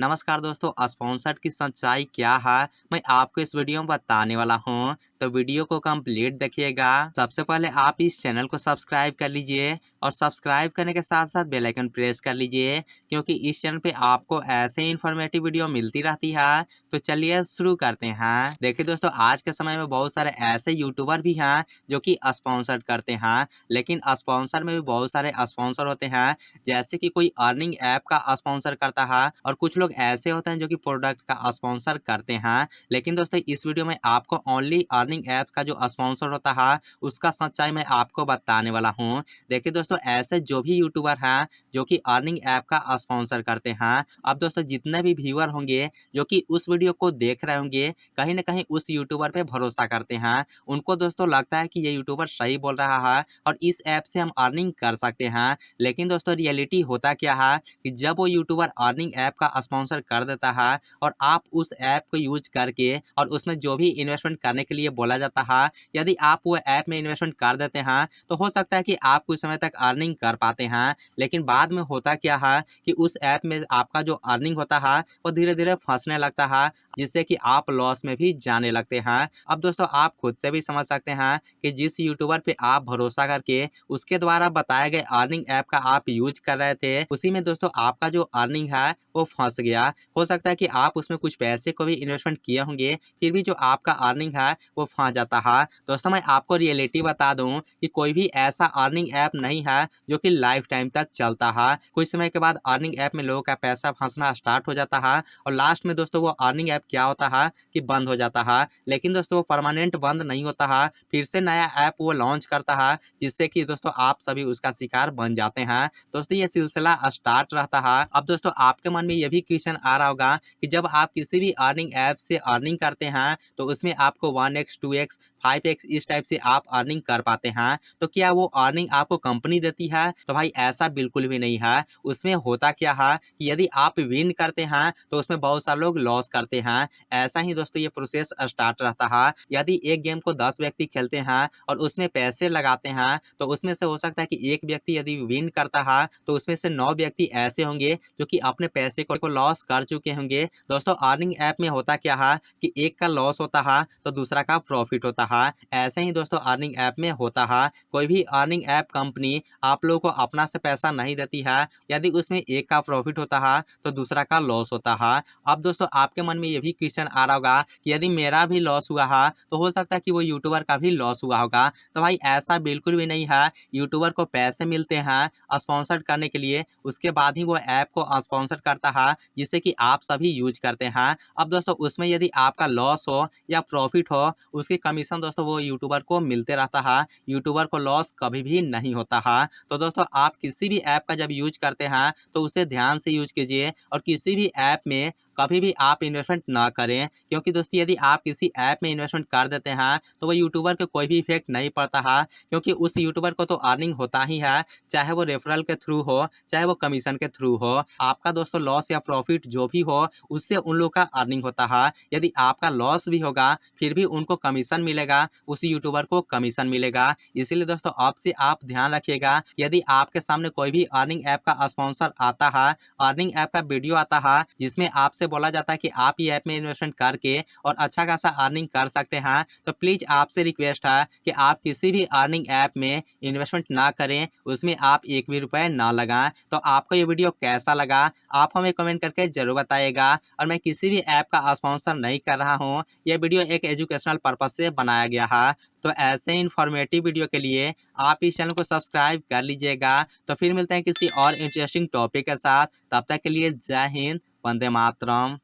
नमस्कार दोस्तों, स्पॉन्सर्ड की सच्चाई क्या है मैं आपको इस वीडियो में बताने वाला हूं। तो वीडियो को कंप्लीट देखिएगा। सबसे पहले आप इस चैनल को सब्सक्राइब कर लीजिए और सब्सक्राइब करने के साथ साथ बेल आइकन प्रेस कर लीजिए, क्योंकि इस चैनल पे आपको ऐसे इन्फॉर्मेटिव वीडियो मिलती रहती है। तो चलिए शुरू करते हैं। देखिए दोस्तों, आज के समय में बहुत सारे ऐसे यूट्यूबर भी हैं जो कि स्पॉन्सर्ड करते हैं, लेकिन स्पॉन्सर में भी बहुत सारे स्पॉन्सर होते हैं। जैसे कि कोई अर्निंग ऐप का स्पॉन्सर करता है और कुछ लोग ऐसे होते हैं जो कि प्रोडक्ट का स्पॉन्सर करते हैं। लेकिन दोस्तों, इस वीडियो में आपको ओनली अर्निंग ऐप का जो स्पॉन्सर होता है उसका सच्चाई मैं आपको बताने वाला हूं। देखिए दोस्तों, ऐसे जो भी यूट्यूबर हैं जो कि अर्निंग ऐप का स्पॉन्सर करते हैं, अब दोस्तों जितने भी व्यूअर होंगे जो कि उस वीडियो को देख रहे होंगे, कहीं ना कहीं उस यूट्यूबर पे भरोसा करते हैं। उनको दोस्तों लगता है कि ये यूट्यूबर सही बोल रहा है और इस ऐप से हम अर्निंग कर सकते हैं। लेकिन दोस्तों, रियलिटी होता क्या है कि जब वो यूट्यूबर अर्निंग ऐप का स्पॉन्सर कर देता है और आप उस ऐप को यूज करके और उसमें जो भी इन्वेस्टमेंट करने के लिए बोला जाता है, यदि आप वो ऐप में इन्वेस्टमेंट कर देते हैं तो हो सकता है कि आप कुछ समय तक अर्निंग कर पाते हैं। लेकिन बाद में होता क्या है कि उस ऐप में आपका जो अर्निंग होता है वो धीरे धीरे फंसने लगता है, जिससे कि आप लॉस में भी जाने लगते हैं। अब दोस्तों, आप खुद से भी समझ सकते हैं कि जिस यूट्यूबर पे आप भरोसा करके उसके द्वारा बताए गए अर्निंग ऐप का आप यूज कर रहे थे, उसी में दोस्तों आपका जो अर्निंग है वो फंस गया। हो सकता है कि आप उसमें कुछ पैसे को भी इन्वेस्टमेंट किए होंगे, फिर भी जो आपका अर्निंग है वो फंस जाता है। दोस्तों, मैं आपको रियलिटी बता दूं कि कोई भी ऐसा अर्निंग ऐप नहीं है जो कि लाइफ टाइम तक चलता है। कुछ समय के बाद अर्निंग ऐप में लोगों का पैसा फंसना स्टार्ट हो जाता है और लास्ट में दोस्तों वो अर्निंग ऐप क्या होता है कि बंद हो जाता है। लेकिन दोस्तों, वो परमानेंट बंद नहीं होता है, फिर से नया ऐप वो लॉन्च करता है, जिससे कि दोस्तों आप सभी उसका शिकार बन जाते हैं। दोस्तों, ये सिलसिला स्टार्ट रहता है। अब दोस्तों, आपके मन में ये भी क्वेश्चन आ रहा होगा कि जब आप किसी भी अर्निंग ऐप से अर्निंग करते हैं तो उसमें आपको 1x 2x 5x इस टाइप से आप अर्निंग कर पाते हैं, तो क्या वो अर्निंग आपको कंपनी देती है? तो भाई ऐसा बिल्कुल भी नहीं है। उसमें होता क्या है कि यदि आप विन करते हैं तो उसमें बहुत सारे लोग लॉस करते हैं। ऐसा ही दोस्तों ये प्रोसेस स्टार्ट रहता है। यदि एक गेम को 10 व्यक्ति खेलते हैं और उसमें पैसे लगाते हैं, तो उसमें से हो सकता है कि एक व्यक्ति यदि विन करता है तो उसमें से 9 व्यक्ति ऐसे होंगे जो कि अपने पैसे को लॉस कर चुके होंगे। दोस्तों, अर्निंग ऐप में होता क्या है कि एक का लॉस होता है तो दूसरा का प्रॉफिट होता है। ऐसे ही दोस्तों अर्निंग ऐप में होता है। कोई भी अर्निंग ऐप कंपनी आप लोगों को अपना से पैसा नहीं देती है। यदि उसमें एक का प्रॉफिट होता है तो दूसरा का लॉस होता है। अब दोस्तों, आपके मन में ये भी क्वेश्चन आ रहा होगा कि यदि मेरा भी लॉस हुआ है तो हो सकता है कि वो यूट्यूबर का भी लॉस हुआ होगा। तो भाई ऐसा बिल्कुल भी नहीं है। यूट्यूबर को पैसे मिलते हैं स्पॉन्सर करने के लिए, उसके बाद ही वो ऐप को स्पॉन्सर करता है, जिससे कि आप सभी यूज करते हैं। अब दोस्तों, उसमें यदि आपका लॉस हो या प्रॉफिट हो, उसकी कमीशन दोस्तों वो यूट्यूबर को मिलते रहता है। यूट्यूबर को लॉस कभी भी नहीं होता है। तो दोस्तों, आप किसी भी ऐप का जब यूज करते हैं तो उसे ध्यान से यूज कीजिए और किसी भी ऐप में कभी भी आप इन्वेस्टमेंट ना करें, क्योंकि दोस्तों यदि आप किसी ऐप में इन्वेस्टमेंट कर देते हैं तो वो यूट्यूबर को कोई भी इफेक्ट नहीं पड़ता है, क्योंकि उस यूट्यूबर को तो अर्निंग होता ही है, चाहे वो रेफरल के थ्रू हो चाहे वो कमीशन के थ्रू हो। आपका दोस्तों लॉस या प्रॉफिट जो भी हो उससे उन लोग का अर्निंग होता है। यदि आपका लॉस भी होगा फिर भी उनको कमीशन मिलेगा, उस यूट्यूबर को कमीशन मिलेगा। इसीलिए दोस्तों आपसे आप ध्यान रखिएगा, यदि आपके सामने कोई भी अर्निंग ऐप का स्पॉन्सर आता है, अर्निंग ऐप का वीडियो आता है जिसमें आपसे बोला जाता है कि आप ये ऐप में इन्वेस्टमेंट करके और अच्छा खासा अर्निंग कर सकते हैं, तो प्लीज आपसे रिक्वेस्ट है कि आप किसी भी अर्निंग ऐप में इन्वेस्टमेंट ना करें, उसमें आप एक भी रुपए ना लगाएं। तो आपको ये वीडियो कैसा लगा आप हमें कमेंट करके जरूर बताइएगा। और मैं किसी भी ऐप का स्पॉन्सर नहीं कर रहा हूँ, यह वीडियो एक एजुकेशनल पर्पज से बनाया गया है। तो ऐसे इन्फॉर्मेटिव वीडियो के लिए आप इस चैनल को सब्सक्राइब कर लीजिएगा। तो फिर मिलते हैं किसी और इंटरेस्टिंग टॉपिक के साथ, तब तक के लिए जय हिंद, वंदे मातरम।